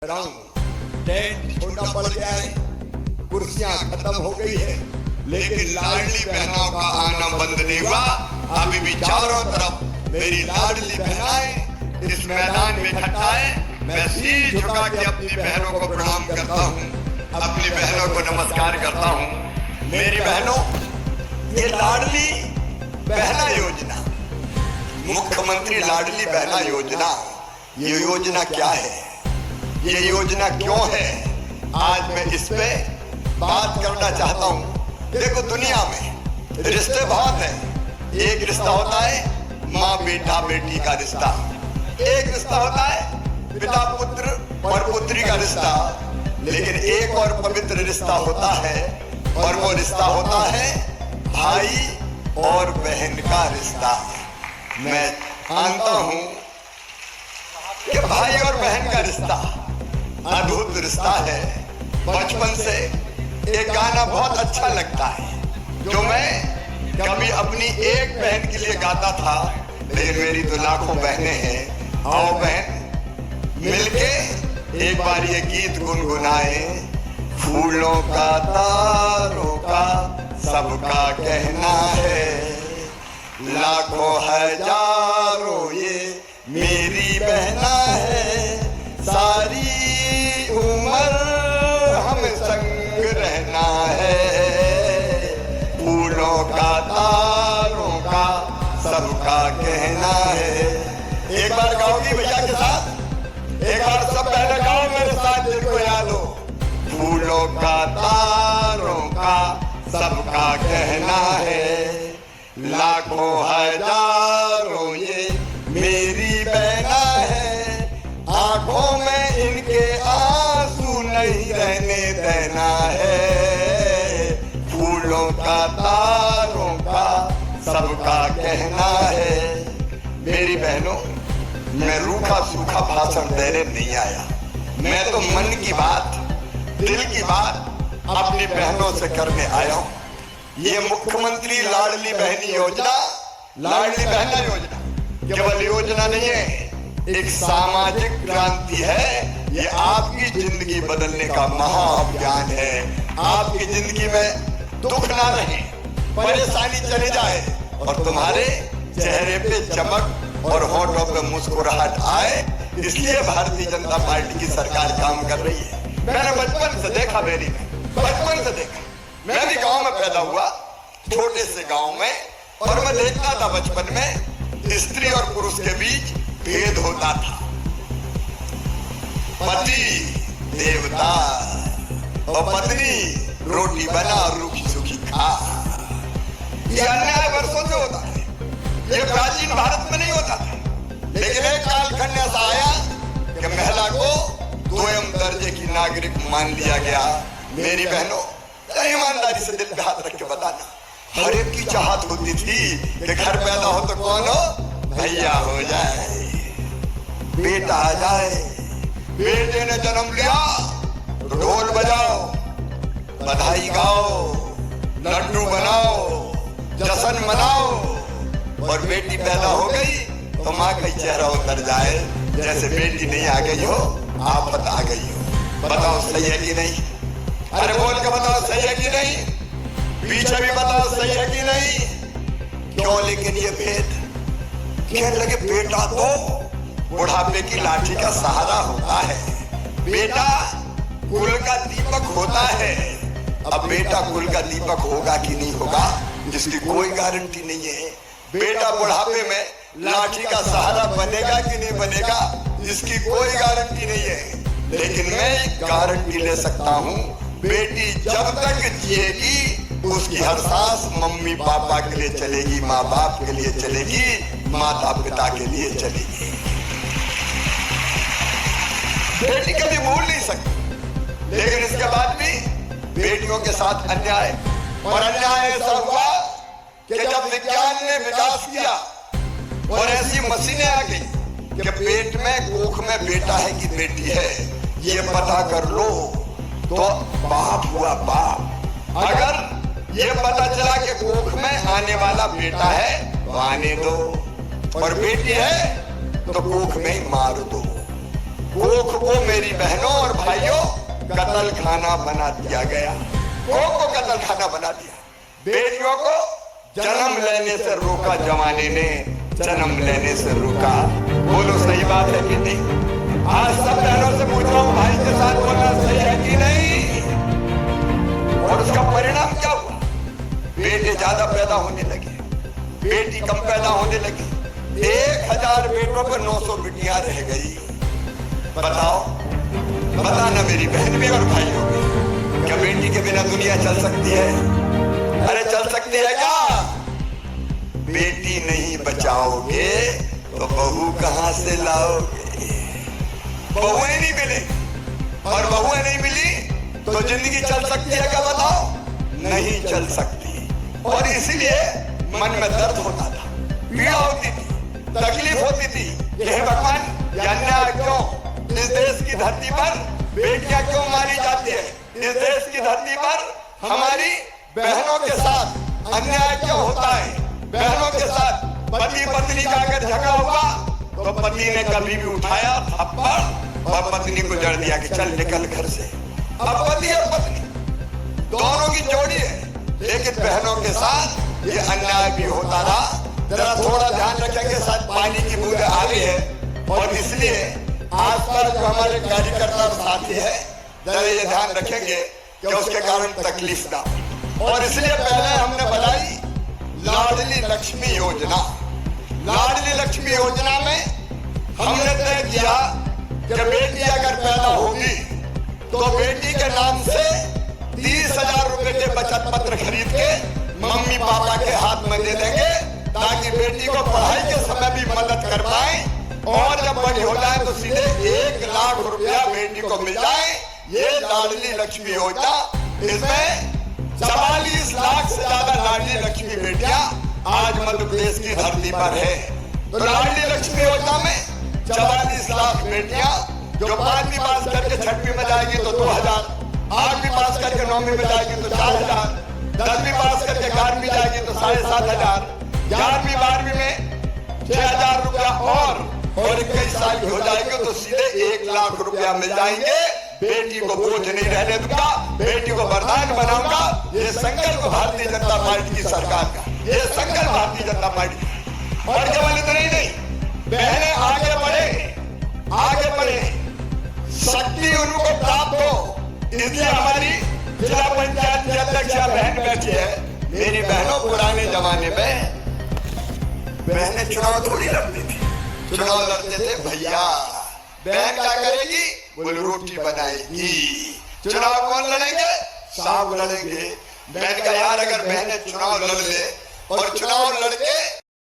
Tent छोटा पड़ गया है, कुर्सियां खत्म हो गई है, लेकिन लाडली बहनों का आना बंद नहीं हुआ। अभी भी चारों तरफ मेरी लाडली बहनाएं इस मैदान में इकट्ठा है। मैं सिर झुका के अपनी बहनों को प्रणाम करता हूँ, अपनी बहनों को नमस्कार करता हूँ। मेरी बहनों, ये लाडली बहना योजना, मुख्यमंत्री लाडली बहना योजना, ये योजना क्या है, ये योजना क्यों है, आज मैं इस पे बात करना चाहता हूँ। देखो, दुनिया में रिश्ते बहुत हैं। एक रिश्ता होता है माँ बेटा बेटी का रिश्ता, एक रिश्ता होता है पिता पुत्र और पुत्री का रिश्ता, लेकिन एक और पवित्र रिश्ता होता है, और वो रिश्ता होता है भाई और बहन का रिश्ता। मैं मानता हूँ कि भाई और बहन का रिश्ता अद्भुत रिश्ता है। बचपन से एक गाना बहुत अच्छा लगता है, जो मैं कभी अपनी एक बहन के लिए गाता था, लेकिन मेरी तो लाखों बहनें हैं। आओ बहन, मिलके एक बार ये गीत गुनगुनाए। फूलों का तारों का सबका कहना है, लाखों हजारों ये मेरी बहना है, सारी उम्र हम संग रहना है। फूलों का तारों का सबका कहना है। एक बार गाओगी भैया के साथ? एक बार सब पहले गाओ मेरे साथ, जिनको याद हो। फूलों का तारों का सबका कहना है, लाखों हजारों ये मेरी बहना है, आंखों में इनके आंसू नहीं रहने देना है। फूलों का तारों का सबका कहना है। मेरी बहनों, मैं रूखा सूखा भाषण देने नहीं आया, मैं तो मन की बात, दिल की बात अपनी बहनों से करने आया हूँ। ये मुख्यमंत्री लाडली बहनी योजना, लाडली बहना योजना केवल योजना नहीं है, एक सामाजिक क्रांति है। ये आपकी जिंदगी बदलने का महाअभियान है। आपकी जिंदगी में दुख ना रहे, परेशानी चले जाए, और तुम्हारे चेहरे पे चमक और होठों पे मुस्कुराहट आए, इसलिए भारतीय जनता पार्टी की सरकार काम कर रही है। मैंने बचपन से देखा, मेरी बचपन से देखा, मैं भी गांव में पैदा हुआ, छोटे से गांव में, और मैं देखता था बचपन में स्त्री और पुरुष के बीच भेद होता था। पति देवता और पत्नी रोटी बना और रूखी सूखी खा। ये अन्याय वर्षों से होता है, ये प्राचीन भारत में नहीं होता था, लेकिन एक कालखंड ऐसा आया कि महिला को दोयम दर्जे की नागरिक मान लिया गया। मेरी बहनों, ईमानदारी से दिल पे हाथ रख के बताना, हर एक की चाहत होती थी कि घर पैदा हो तो कौन हो, भैया हो जाए, बेटा आ जाए। बेटे ने जन्म लिया तो ढोल बजाओ, बधाई गाओ, लड्डू बनाओ, जश्न मनाओ। और बेटी पैदा हो गई तो माँ का चेहरा उतर जाए जैसे बेटी नहीं आ गई हो, आफत आ गई हो। बताओ सही है कि नहीं? अरे बोल के बताओ सही है कि नहीं? पीछे भी बताओ सही है कि नहीं? क्यों लेकिन ये भेद? कहने लगे बेटा तो बुढ़ापे की लाठी का सहारा होता है, बेटा कुल का दीपक होता है। अब बेटा कुल का दीपक होगा कि नहीं होगा, जिसकी कोई गारंटी नहीं है। बेटा बुढ़ापे में लाठी का सहारा बनेगा कि नहीं बनेगा, इसकी कोई गारंटी नहीं है। लेकिन मैं एक गारंटी ले सकता हूँ, बेटी जब तक जिएगी उसकी हर सांस मम्मी पापा के लिए चलेगी, माँ बाप के लिए चलेगी, माता पिता के लिए चलेगी। बेटी कभी भूल नहीं सकती। लेकिन इसके बाद भी बेटियों के साथ अन्याय, और अन्याय ऐसा हुआ कि जब विज्ञान ने विकास किया और ऐसी मशीनें आ गई कि पेट में कोख में बेटा है कि बेटी है ये पता कर लो तो बाप हुआ बाप। अगर ये पता चला कि कोख में आने वाला बेटा है तो आने दो, और बेटी है तो कोख में ही मार दो। कोख को मेरी बहनों और भाइयों कत्ल खाना बना दिया गया। कोख को कत्ल खाना बना दिया। बेटियों को जन्म लेने से रोका, जमाने ने जन्म लेने से रोका। बोलो सही बात है कि नहीं? आज सब बहनों से पूछ रहा हूं, भाई के साथ बोलना सही है कि नहीं? और उसका परिणाम क्या हुआ? बेटे ज्यादा पैदा होने लगे, बेटी कम पैदा होने लगी। 1000 बेटों पर 900 बेटियां रह गई। बताओ, बताना मेरी बहन भी और भाइयों भी, क्या बेटी के बिना दुनिया चल सकती है? अरे चल सकती है क्या? बेटी नहीं बचाओगे तो बहू कहां से लाओगे? बहुएं नहीं मिली, और बहुएं नहीं मिली तो जिंदगी चल सकती है क्या? बताओ, नहीं चल सकती। और इसीलिए मन में दर्द होता था, पीड़ा होती थी, तकलीफ होती थी। हे भगवान, ये अन्याय क्यों? इस देश की धरती पर बेटियां क्यों मारी जाती है? इस देश की धरती पर हमारी बहनों के साथ अन्याय क्यों होता है? बहनों के साथ पति पत्नी का अगर झगड़ा हुआ तो पति ने कभी भी उठाया थप्पड़ और पत्नी को जड़ दिया कि चल निकल घर से। अब पति और पत्नी दोनों की जोड़ी है, लेकिन बहनों के साथ ये अन्याय भी होता रहा। जरा थोड़ा ध्यान रखेंगे, शायद पानी की बूंद आ रही है, और इसलिए आसपास जो हमारे कार्यकर्ता और साथी है, जरा ये ध्यान रखेंगे कि उसके कारण तकलीफ ना। और इसलिए पहले हमने बनाई लाडली लक्ष्मी योजना। लाडली लक्ष्मी योजना में हमने तय किया कि बेटी अगर पैदा होगी तो बेटी के नाम से 30,000 रुपए के बचत पत्र खरीद के मम्मी पापा के हाथ में दे देंगे, ताकि बेटी को पढ़ाई के समय भी मदद कर पाए, और जब बड़ी हो जाए तो सीधे 1 लाख रुपया बेटी को मिल जाए। ये लाडली लक्ष्मी योजना, इसमें 44 लाख से ज्यादा लाडली लक्ष्मी बेटियां आज मध्य प्रदेश की धरती पर है। तो लाडली लक्ष्मी योजना में 44 लाख बेटियां जो 5वीं पास करके 6वीं में जाएगी तो 2000, 8वीं पास करके 9वीं में जाएगी तो 4000, 10वीं पास करके 11वीं जाएगी तो 7500, 11वीं 12वीं में 6000 रुपया, और 21 साल की हो जाएगी तो सीधे 1 लाख रुपया मिल जाएंगे। बेटी को बोझ नहीं रहने दूंगा, बेटी को वरदान बनाऊंगा। ये संकल्प भारतीय जनता पार्टी की सरकार का, ये संकल्प भारतीय जनता पार्टी का। और केवल इतना ही नहीं, बहनें आगे बढ़े, आगे बढ़े, शक्ति उनको प्राप्त हो। इसलिए हमारी जिला पंचायत की अध्यक्ष बहन बैठी है। मेरी बहनों, पुराने जमाने में बहनें चुनाव थोड़ी लड़ती थी, चुनाव लड़ते थे भैया। बहन क्या करेगी? बोले रोटी बनाएगी। चुनाव कौन लड़ेंगे? साहब लड़ेंगे। बहन का यार, अगर बहनें चुनाव लड़ ले और चुनाव लड़के